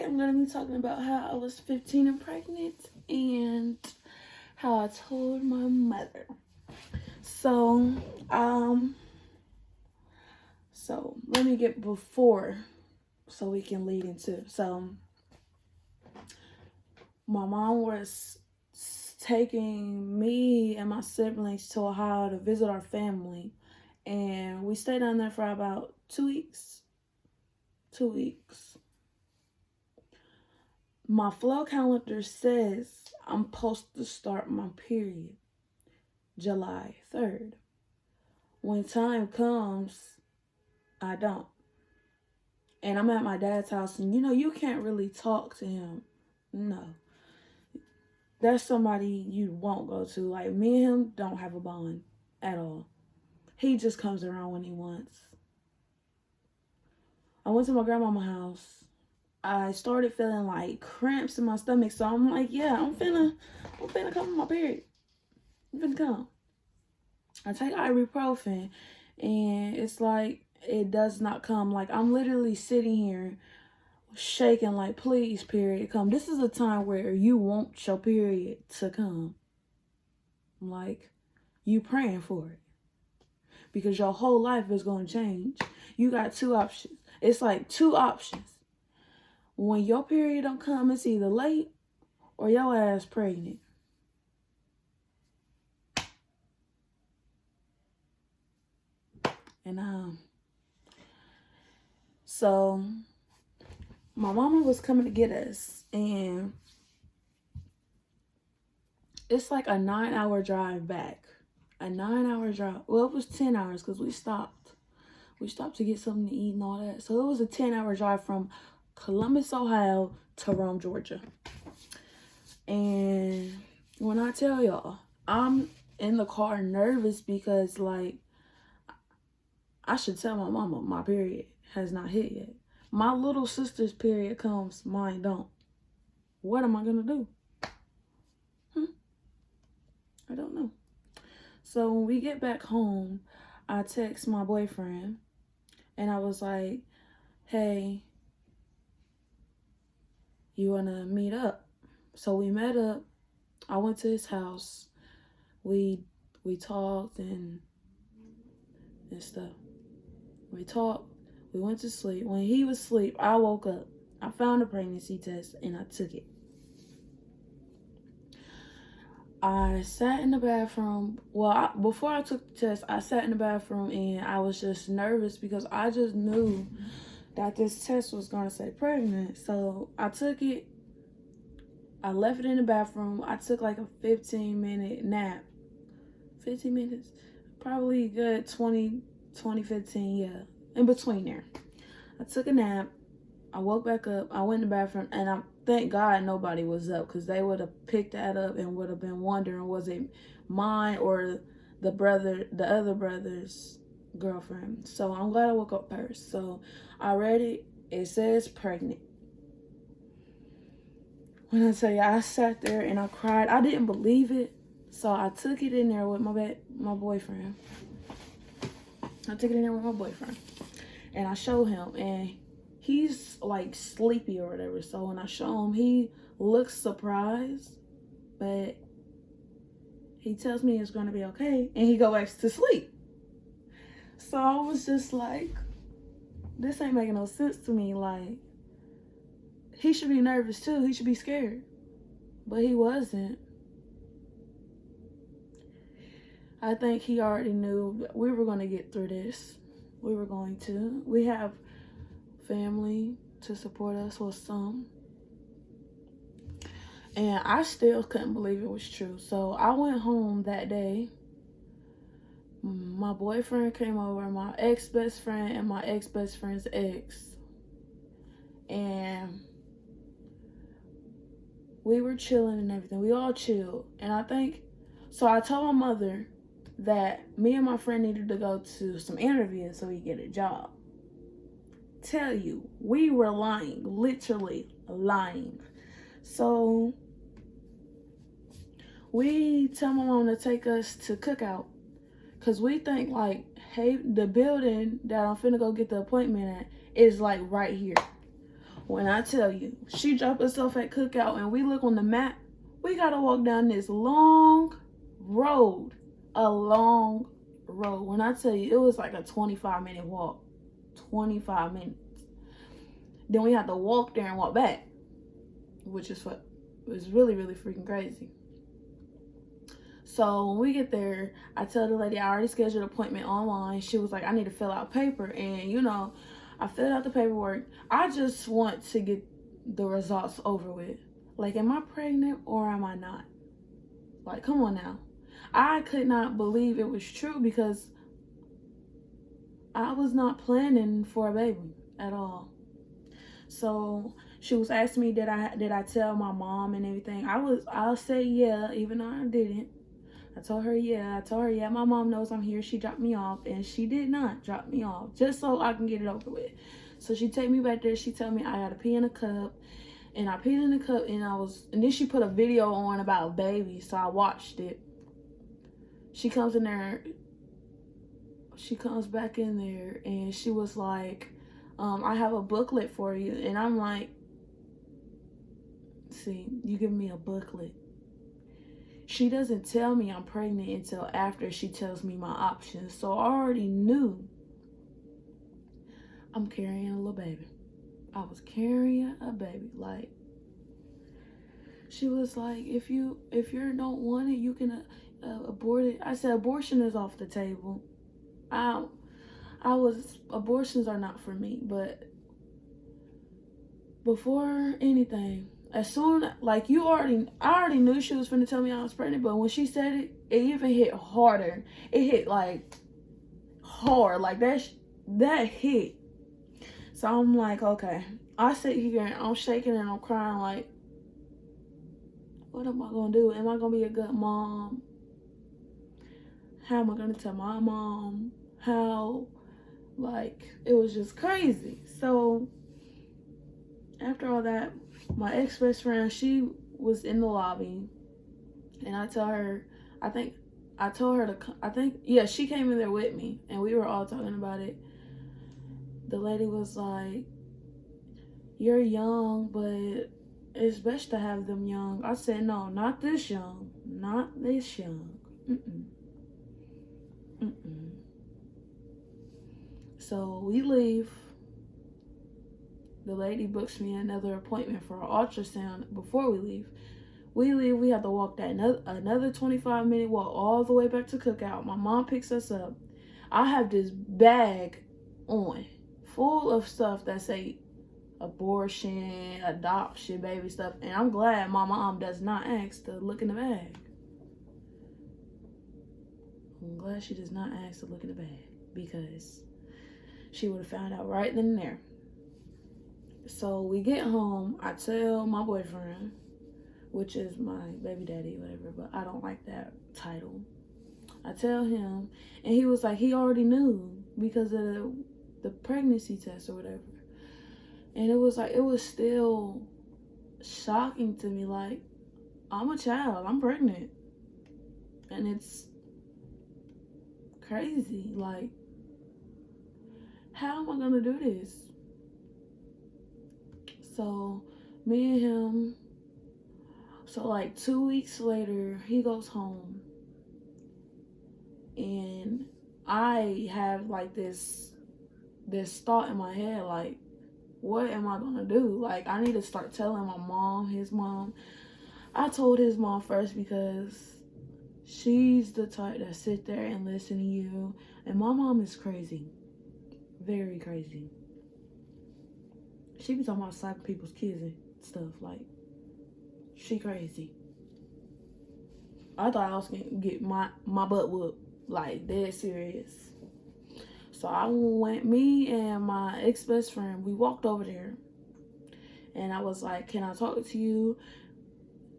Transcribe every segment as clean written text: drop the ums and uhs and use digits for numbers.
Today I'm going to be talking about how I was 15 and pregnant and how I told my mother. So, let me get before so we can lead into. So, my mom was taking me and my siblings to Ohio to visit our family, and we stayed down there for about 2 weeks. 2 weeks. My flow calendar says I'm supposed to start my period July 3rd. When time comes, I don't. And I'm at my dad's house, and you can't really talk to him. No. That's somebody you won't go to. Like, me and him don't have a bond at all. He just comes around when he wants. I went to my grandmama's house. I started feeling like cramps in my stomach, so I'm like, yeah, I'm finna come on my period. I'm finna come. I take ibuprofen, and it's like it does not come. Like, I'm literally sitting here shaking like, please, period, come. This is a time where you want your period to come. Like, you praying for it. Because your whole life is going to change. You got two options. It's like two options. When your period don't come, it's either late or your ass pregnant. And so my mama was coming to get us, and it's like a 9-hour drive back. A 9-hour drive. Well, it was 10 hours because we stopped. We stopped to get something to eat and all that. So it was a 10-hour drive from Columbus, Ohio to Rome, Georgia. And when I tell y'all, I'm in the car nervous because, like, I should tell my mama my period has not hit yet. My little sister's period comes, mine don't. What am I going to do? I don't know. So when we get back home, I text my boyfriend, and I was like, hey, you want to meet up? So we met up. I went to his house. We talked and stuff. We talked. We went to sleep. When he was asleep, I woke up. I found a pregnancy test, and I took it. I sat in the bathroom. Well, before I took the test, I sat in the bathroom, and I was just nervous because I just knew that this test was going to say pregnant. So I took it. I left it in the bathroom. I took like a 15-minute nap. 15 minutes? Probably good 20, 15, yeah. In between there. I took a nap. I woke back up. I went in the bathroom, and I thank God nobody was up, because they would have picked that up and would have been wondering, was it mine or the other brother's girlfriend. So I'm glad I woke up first. So I read it. It says pregnant. When I tell you, I sat there and I cried. I didn't believe it. So I took it in there with my boyfriend. I took it in there with my boyfriend. And I showed him, and he's like sleepy or whatever. So when I show him, he looks surprised, but he tells me it's going to be okay, and he goes back to sleep. So I was just like, this ain't making no sense to me. Like, he should be nervous too. He should be scared, but he wasn't. I think he already knew we were going to get through this. We were going to. We have family to support us with some. And I still couldn't believe it was true. So I went home that day. My boyfriend came over, my ex-best friend, and my ex-best friend's ex. And we were chilling and everything. We all chilled. And I told my mother that me and my friend needed to go to some interviews so we could get a job. Tell you, we were lying, literally lying. So we tell my mom to take us to Cookout, because we think, like, hey, the building that I'm finna go get the appointment at is like right here. When I tell you, she dropped herself at cookout and we look on the map, we gotta walk down this long road. A long road. When I tell you, it was like a 25-minute walk. 25 minutes. Then we had to walk there and walk back, which is what was really, really freaking crazy. So when we get there, I tell the lady I already scheduled an appointment online. She was like, I need to fill out paper. And, you know, I filled out the paperwork. I just want to get the results over with. Like, am I pregnant or am I not? Like, come on now. I could not believe it was true because I was not planning for a baby at all. So she was asking me, did I tell my mom and everything? I'll say yeah, even though I didn't. I told her yeah, my mom knows I'm here. She dropped me off, and she did not drop me off, just so I can get it over with. So she take me back there. She told me I gotta pee in a cup, and I peed in the cup, and then she put a video on about babies, so I watched it. She comes in there, she comes back in there, and she was like, I have a booklet for you. And I'm like, see, you give me a booklet. She doesn't tell me I'm pregnant until after she tells me my options. So I already knew I'm carrying a little baby. I was carrying a baby. Like, she was like, if you don't want it, you can abort it. I said, abortion is off the table. Abortions are not for me. But before anything, as soon, like, I already knew she was finna tell me I was pregnant, but when she said it, it even hit harder. It hit, like, hard. Like, that hit. So I'm like, okay. I sit here and I'm shaking and I'm crying, like, what am I gonna do? Am I gonna be a good mom? How am I gonna tell my mom? How? Like, it was just crazy. So after all that, my ex-best friend, she was in the lobby, and I told her she came in there with me, and we were all talking about it. The lady was like, you're young, but it's best to have them young. I said, no, not this young. Not this young. So we leave. The lady books me another appointment for an ultrasound before we leave. We leave, we have to walk that another 25-minute walk all the way back to Cookout. My mom picks us up. I have this bag on full of stuff that say abortion, adoption, baby stuff. And I'm glad my mom does not ask to look in the bag. I'm glad she does not ask to look in the bag, because she would have found out right then and there. So we get home. I tell my boyfriend, which is my baby daddy, whatever, but I don't like that title. I tell him, and he was like, he already knew because of the pregnancy test or whatever. And it was like, it was still shocking to me. Like, I'm a child, I'm pregnant. And it's crazy. Like, how am I gonna do this? So me and him, so like 2 weeks later, he goes home, and I have like this thought in my head, like, what am I gonna do? Like, I need to start telling my mom, his mom. I told his mom first because she's the type that sit there and listen to you, and my mom is crazy, very crazy. She be talking about slapping people's kids and stuff. Like, she crazy. I thought I was gonna get my butt whooped. Like, dead serious. So I went, me and my ex-best friend, we walked over there. And I was like, can I talk to you?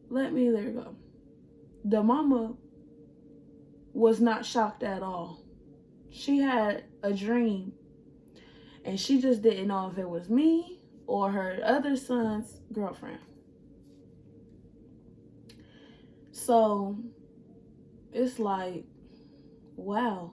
Let me go. The mama was not shocked at all. She had a dream. And she just didn't know if it was me or her other son's girlfriend. So it's like, wow.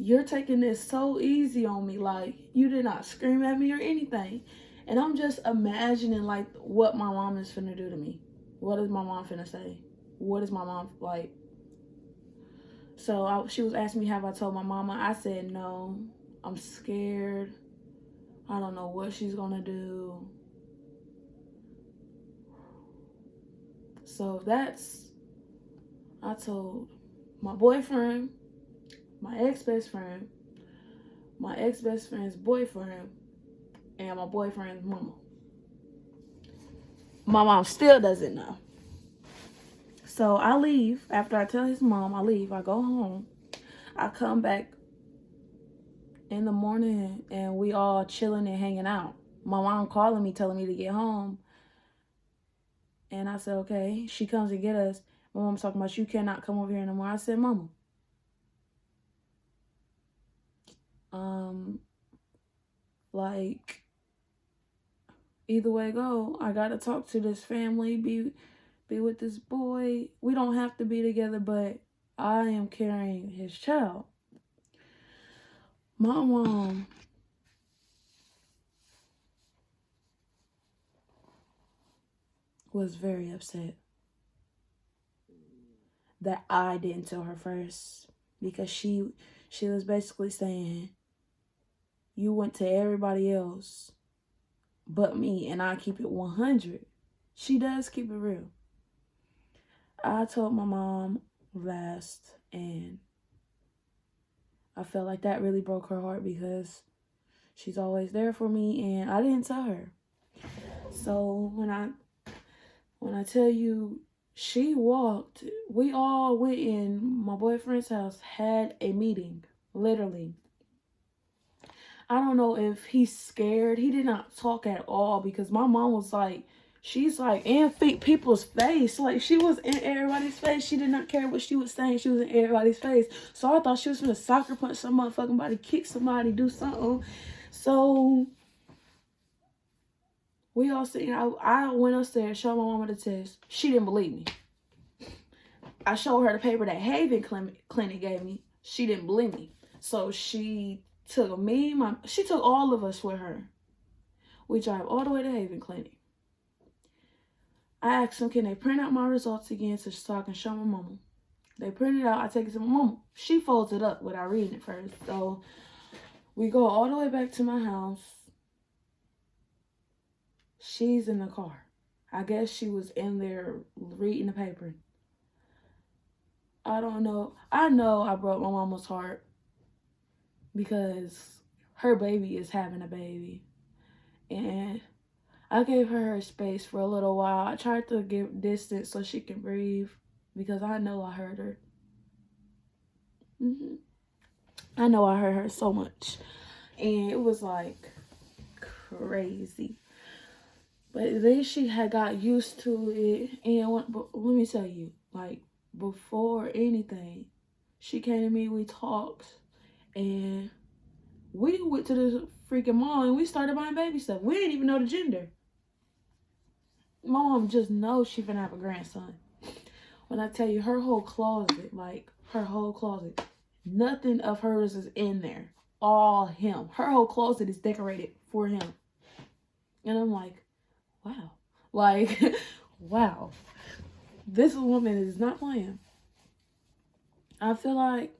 you're taking this so easy on me. Like, you did not scream at me or anything. And I'm just imagining, like, what my mom is finna do to me. What is my mom finna say? What is my mom, like? So she was asking me, have I told my mama? I said, no. I'm scared. I don't know what she's gonna do. So I told my boyfriend, my ex-best friend, my ex-best friend's boyfriend, and my boyfriend's mama. My mom still doesn't know. So I leave. After I tell his mom, I leave. I go home. I come back in the morning and we all chilling and hanging out. My mom calling me, telling me to get home. And I said, okay. She comes to get us. My mom's talking about, you cannot come over here anymore. I said, Mama, like, either way go, I gotta talk to this family, be with this boy. We don't have to be together, but I am carrying his child. My mom was very upset that I didn't tell her first, because she was basically saying, you went to everybody else but me, and I keep it 100. She does keep it real. I told my mom last, and I felt like that really broke her heart, because she's always there for me, and I didn't tell her. So when I tell you, she walked, we all went in my boyfriend's house, had a meeting, literally. I don't know if he's scared. He did not talk at all, because my mom was like, she's like in people's face. Like, she was in everybody's face. She did not care what she was saying. She was in everybody's face. So I thought she was gonna soccer punch some motherfucking body, kick somebody, do something. So we all sitting. I went upstairs, showed my mama the test. She didn't believe me. I showed her the paper that Haven Clinic gave me. She didn't believe me. So she took she took all of us with her. We drive all the way to Haven Clinic. I asked them, can they print out my results again so I can show my mama? They print it out. I take it to my mama. She folds it up without reading it first. So we go all the way back to my house. She's in the car. I guess she was in there reading the paper. I don't know. I know I broke my mama's heart, because her baby is having a baby. And I gave her space for a little while. I tried to give distance so she can breathe, because I know I hurt her. I know I hurt her so much. And it was like crazy. But then she had got used to it. And let me tell you, like, before anything, she came to me, we talked, and we went to the freaking mall and we started buying baby stuff. We didn't even know the gender. My mom just knows she finna have a grandson. When I tell you, her whole closet, nothing of hers is in there. All him. Her whole closet is decorated for him. And I'm like, wow. Like, wow. This woman is not playing. I feel like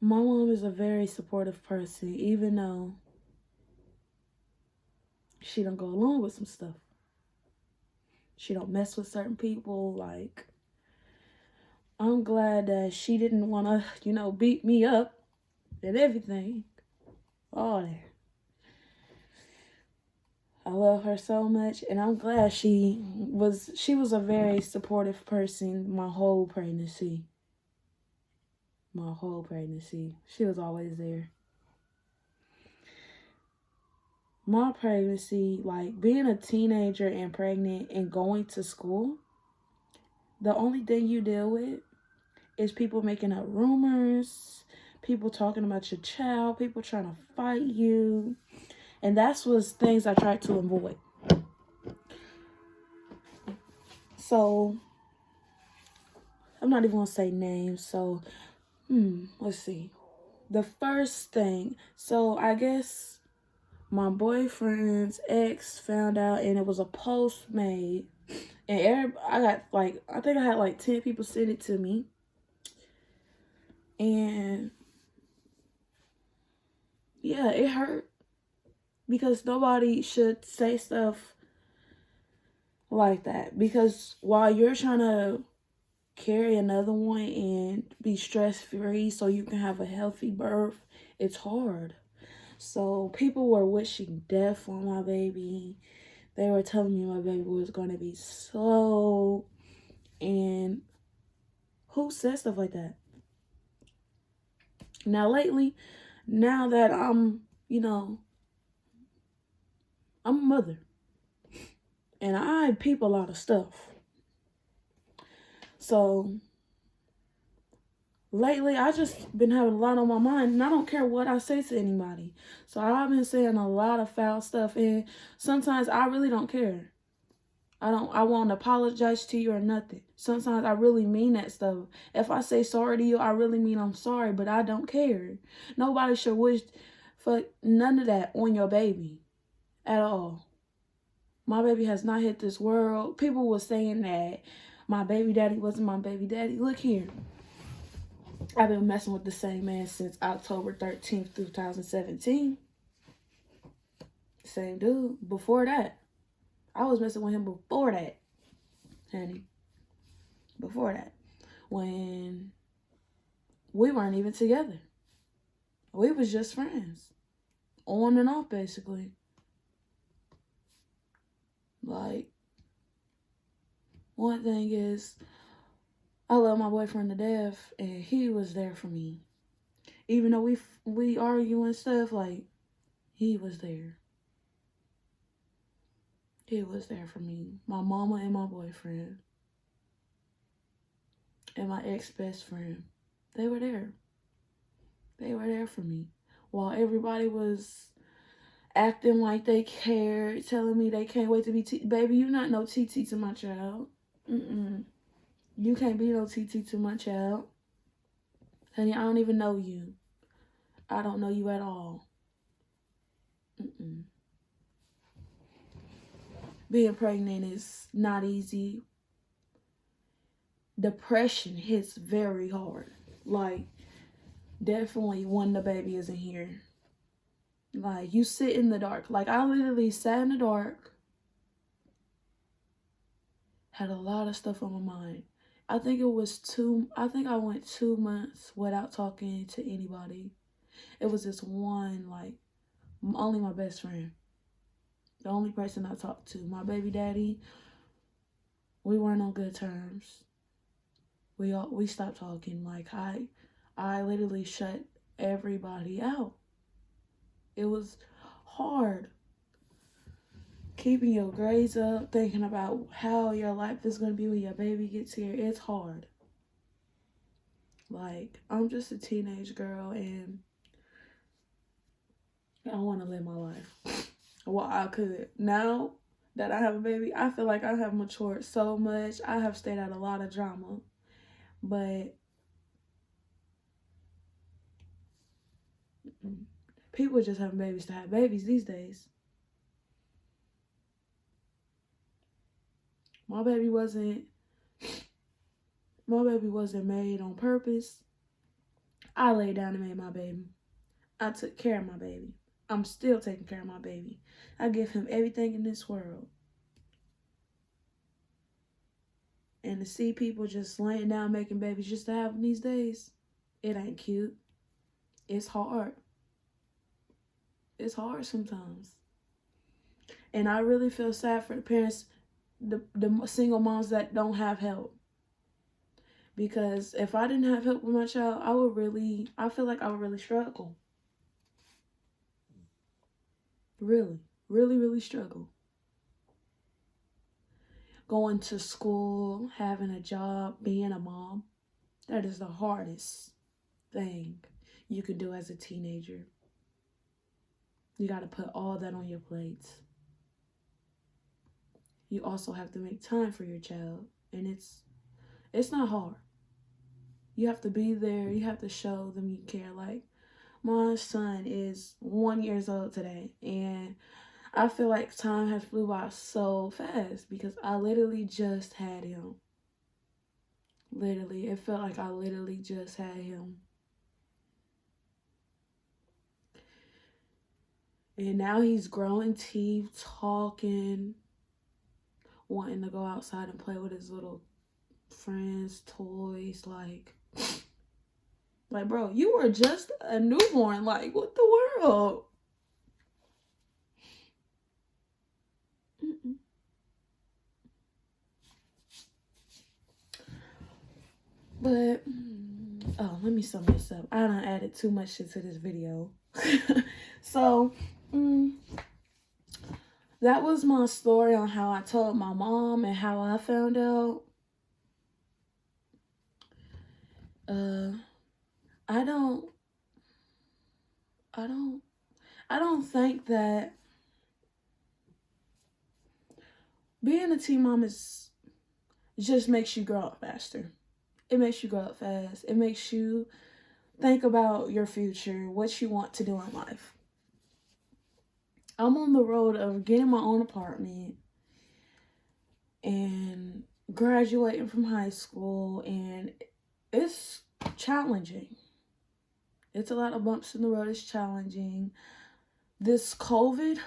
my mom is a very supportive person, even though she don't go along with some stuff. She don't mess with certain people. Like, I'm glad that she didn't want to, beat me up and everything. All that. I love her so much, and I'm glad she was a very supportive person my whole pregnancy. She was always there. My pregnancy, like being a teenager and pregnant and going to school, the only thing you deal with is people making up rumors, people talking about your child, people trying to fight you. And that's was things I tried to avoid. So I'm not even gonna say names. So Let's see. The first thing, so I guess my boyfriend's ex found out, and it was a post made, and I got like, I think I had like 10 people send it to me, and yeah, it hurt because nobody should say stuff like that, because while you're trying to carry another one and be stress free so you can have a healthy birth, it's hard. So people were wishing death on my baby. They were telling me my baby was going to be slow. And who says stuff like that? Now lately, now that I'm a mother and I peep a lot of stuff. So lately, I just been having a lot on my mind, and I don't care what I say to anybody. So I've been saying a lot of foul stuff, and sometimes I really don't care. I won't apologize to you or nothing. Sometimes I really mean that stuff. If I say sorry to you, I really mean I'm sorry, but I don't care. Nobody should wish for none of that on your baby at all. My baby has not hit this world. People were saying that my baby daddy wasn't my baby daddy. Look here. I've been messing with the same man since October 13th, 2017. Same dude. Before that, I was messing with him before that, honey. Before that, when we weren't even together. We was just friends. On and off, basically. Like, one thing is, I love my boyfriend to death, and he was there for me. Even though we argue and stuff, like, he was there. He was there for me. My mama and my boyfriend. And my ex-best friend. They were there. They were there for me. While everybody was acting like they cared, telling me they can't wait to be baby, you not no TT to my child. You can't be no TT to my child. Honey, I don't even know you. I don't know you at all. Being pregnant is not easy. Depression hits very hard. Like, definitely when the baby isn't here. Like, you sit in the dark. Like, I literally sat in the dark. Had a lot of stuff on my mind. I think I went 2 months without talking to anybody. It was this one, like, only my best friend. The only person I talked to. My baby daddy, we weren't on good terms. We stopped talking. Like, I literally shut everybody out. It was hard. Keeping your grades up, thinking about how your life is going to be when your baby gets here, it's hard. Like, I'm just a teenage girl, and I want to live my life. Well, I could. Now that I have a baby, I feel like I have matured so much. I have stayed out a lot of drama. But people just have babies to have babies these days. My baby wasn't made on purpose. I laid down and made my baby. I took care of my baby. I'm still taking care of my baby. I give him everything in this world. And to see people just laying down making babies just to have them these days, it ain't cute. It's hard. It's hard sometimes. And I really feel sad for the parents, the single moms that don't have help. Because if I didn't have help with my child, I feel like I would really struggle. Really, really, really struggle. Going to school, having a job, being a mom, that is the hardest thing you can do as a teenager. You got to put all that on your plate. You also have to make time for your child, and it's not hard. You have to be there. You have to show them you care. Like, my son is 1 year old today, and I feel like time has flew by so fast because I literally just had him. Literally, it felt like I literally just had him. And now he's growing teeth, talking, wanting to go outside and play with his little friends, toys. Like, bro, you were just a newborn. Like, what the world? Mm-mm. But, oh, let me sum this up. I done added too much shit to this video. So, that was my story on how I told my mom and how I found out. I don't think that being a teen mom just makes you grow up faster. It makes you grow up fast. It makes you think about your future, what you want to do in life. I'm on the road of getting my own apartment and graduating from high school, and it's challenging. It's a lot of bumps in the road. It's challenging. This COVID,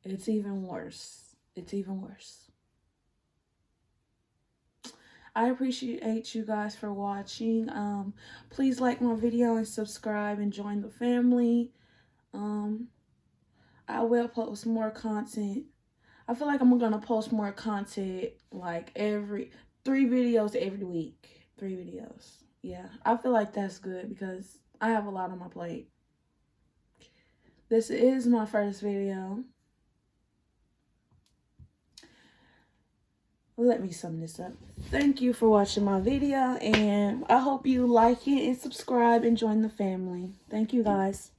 it's even worse. It's even worse. I appreciate you guys for watching. Please like my video and subscribe and join the family. I will post more content. I feel like I'm gonna post more content like 3 videos every week. 3 videos. Yeah, I feel like that's good because I have a lot on my plate. This is my first video. Let me sum this up. Thank you for watching my video, and I hope you like it and subscribe and join the family. Thank you, guys.